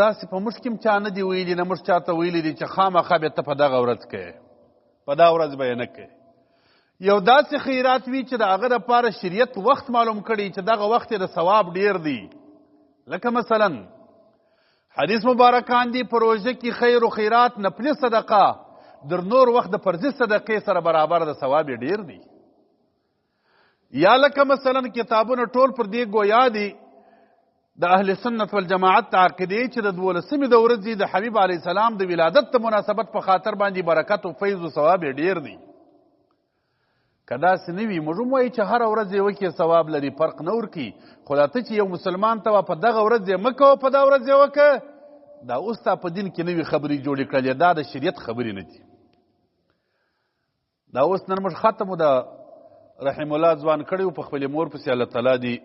داسې په موږ کې هم چا نه دي ویلي نه موږ چاته ویلي دي چې خامخا بیا ته په دغه ورځ کوې په دا ورځ به یې نه کوې. یو داسې خیرات وي چې د هغه دپاره شریعت وخت معلوم کړي چې دغه وخت یې د ثواب ډیر دی. لکه مثلا حدیث مبارکان دي په روژه کې خیر و خیرات نفلي صدقه در نور وخت د فرضي صدقې سره برابر د ثواب یې ډیر دی. یا لکه مثلا کتابونه ټول پر دې ګویا دي د اهل سنت والجماعت د عقیدې چې د 12مې د ورځې د حبیب علیه السلام د ولادت د مناسبت په خاطر باندې برکت او فیض او ثواب یې ډیر دی. که داسې نه وي موږ هم وایو چې هره ورځ یې وکړي ثواب لري فرق نه ورکړي. خو دا ته چې یو مسلمان ته په دغه ورځ یې مه کوه په دا ورځ یې وکړه دا اوس تا په دین کې نوي خبرې جوړې کړلې دا د شریعت خبرې نه دي. دا اوس نن موږ ختم د رحم الله ځوان کړی و په خپلې مور پسې الله تعالی دي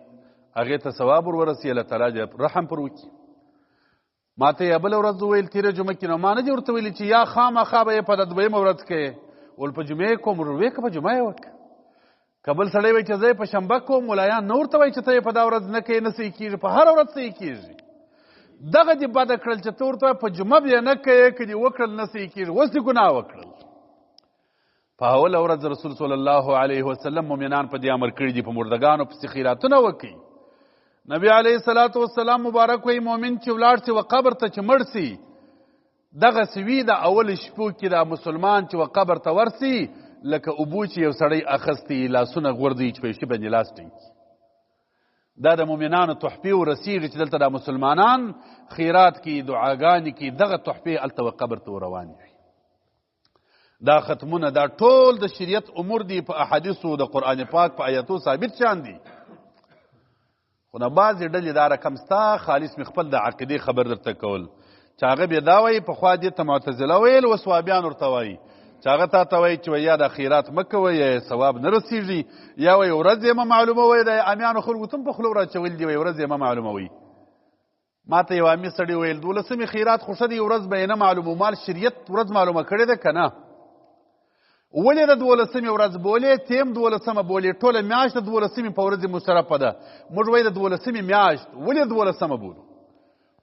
هغې ته ثواب ور ورسي الله تعالی دې رحم پر وکړي. ما ته یې بله ورځ وویل تېره جمعه کې نو ما نه دي ورته ویلي چې یا خامخا به یې په 2مه ورځ کې ول په جمعې کوم ویې که په جمعه یې وکړه. که بل سړی وایي چې زه یې په شنبه کوم ملایان نه ورته وایي چې ته یې په دا ورځ نه کوې نه صحیح کېږي په هره ورځ صحیح کېږي. دغه دې بده کړل چې ته ورته وایې په جمعه به یې نه کوې که دې وکړل نه صحیح کېږي اوس دې ګناه وکړل. په اوله ورځ رسول صلی الله علیه وسلم مؤمنان په دې امر کړي دي په مردګانو پسې خیراتونه وکړي. نبی علیه الصلاة والسلام مبارک وایي مؤمن چې ولاړ سي و قبر ته چې مړ سي دغسې وي د اول شپو کې دا مسلمان چې و قبر ته ورسي لکه اوبو چې یو سړی اخستی لاسونه غورځوي چې په یو شي باندې لاس ټینګي. دا د مؤمنانو تحفې ورسیږي چې دلته دا مسلمانان خیرات کې دعاګانې کې دغه تحفې هلته و قبر ته روانې وي. دا ختمونه دا ټول د شریعت امور دي په احادیثو د قرآن پاک په آیاتو ثابت شان دي. خو نه بعضې ډلې دا رقم ستا خالص مې خپل د عقیدې خبر درته کول چې هغه بیا دا وایي پخوا دې ته معتزله ویل اوس وهابیان ورته وایي چې هغه تا ته وایي چې یا دا خیرات مه کوئ یا ثواب نه رسېږي یا وایي ورځ یې مه معلوموئ د عامیانو خلکو ته هم په خوله ورچولي دي وایي ورځ یې مه معلوموئ. ما ته یو عامي سړي ویل 12مې خیرات خو ښه دی ورځ به یې نه معلومو مال شریعت ورځ معلومه کړې ده که نه ولې د 12مې ورځ بولې تیم 12مه بولې ټوله میاشت د 12مې په ورځې مشرفه ده موږ وایي د 12مې میاشت ولې 12مه بولو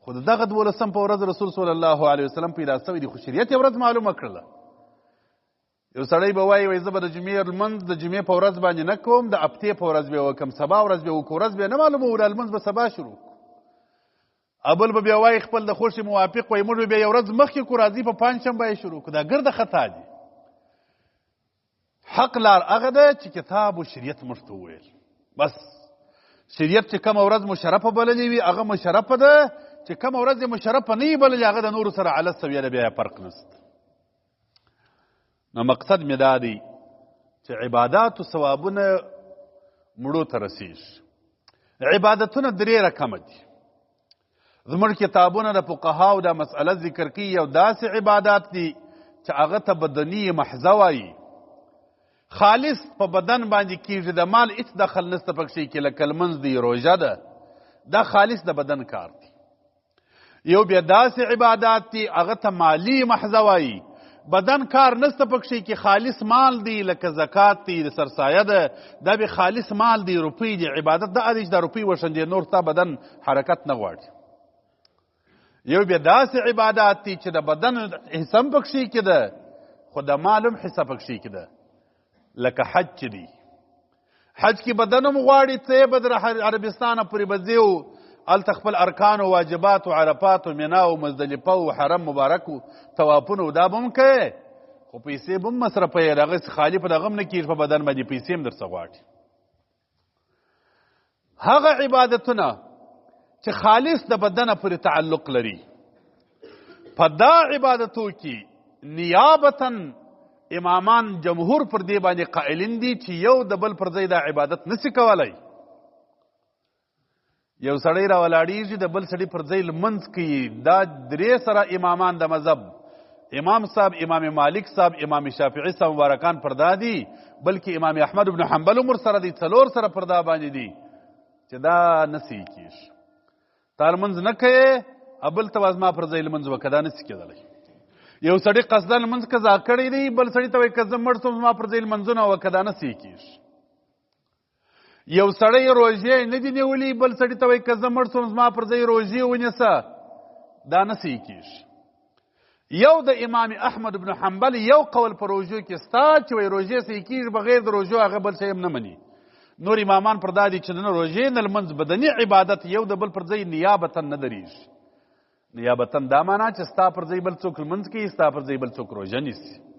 خو د دغه 12م په ورځ رسول صلی الله علیه وسلم پیدا شوی دی خو شریعت یې ورځ معلومه کړله. یو سړی به وایي زه به د جمعې لمونځ د جمعې په ورځ باندې نه کوم د هفتې په ورځ به یې وکړم سبا ورځ به یې وکړو ورځ به یې نه معلوموو دا لمونځ به سبا شروع کړو. بل به بیا وایي خپل د خوښې موافق وایي موږ به بیا یو ورځ مخکې کړو راځي په پنجشنبه یې شروع کړو. دا ګرده خطا دي. حق لار هغه ده چې کتاب و شریعت موږ ته وویل بس شریعت چې کومه ورځ مشرفه بللې وي هغه مشرفه ده چې کومه ورځ یې مشرفه نه وي بللې هغه د نورو سره عله سویه بیا فرق نشته. نو مقصد مې دا دی چې عبادات و ثوابونه مړو ته رسېږي. عبادتونه 3 رقمه دي. زموږ کتابونه د فقهاو دا مسئله ذکر کوي یو داسې عبادات دي چې هغه ته بدني محضه وایي خالص په بدن باندې کېږي د مال هېڅ دخل نسته پکښې کې لکه لمونځ دی روژه ده دا خالص د بدن کار دی. یو بیا داسې عبادات دي هغه ته مالي محضه وایي بدن کار نسته پکښې کې خالص مال دی لکه زکات دی د سرسایه ده دا به خالص مال دی روپۍ دی عبادت دا دی چې دا روپۍ وشندې نور ستا بدن حرکت نه غواړي. یو بیا داسې عبادات دي چې د بدن حصه هم پکښې کې ده خو د مال هم حصه پکښې کې ده لکه حج چې دی حج کې بدن هم غواړي څه یې به د عربستانه پورې به ځې هلته خپل ارکان و واجبات و عرفات و منا و مزدلفه و حرم مبارک و طوافونه و دا به هم کوې خو پیسې به هم مصرفوې دغسې خالي په دغه هم نه کېږي په بدن باندې پیسې هم درڅه غواړي. هغه عبادتونه چې خالص د بدنه پورې تعلق لري په دا عبادتو کې نیابتا امامان جمهور پر دې باندې قائلین دي چې یو د بل پر ځای دا عبادت نشي کولی. یو سړی راولاړېږي د بل سړي پر ځای لمونځ کوي دا 3 سره امامان د مذهب امام صاحب امام مالک صاحب امام شافعي صاحب مبارکان پر دا دي بلکې امام احمد بن حنبل هم ورسره دي 4 سره پر دا باندې دي چې دا نسی کېږي. تا لمونځ نه کوې بل ته زما پر ځای لمونځ وکړه دا نسي کېدلی. یو سړی قصدا لمونځ قضا کړی دی بل سړي ته وایي که زه مړ شم زما پر ځای لمونځونه وکړه دا نسي کېږي. یو سړی روژې نه دي نیولي بل سړي ته وایي که زه مړ شم زما پر ځای روژې ونیسه دا نه صحیح کېږي. یو د امام احمد بن حنبل یو قول په روژو کې ستا چې وایي روژې صحیح کېږي بغیر د روژو هغه بل شی هم نه مني. نور امامان پر دا دي چې نه روژې نه لمونځ بدني عبادت یو د بل پر ځای نیابتا نه درېږي. نیابتا دا معنا چې ستا پر ځای بل څوک لمونځ کوي، ستا پر ځای بل څوک روژه نیسي.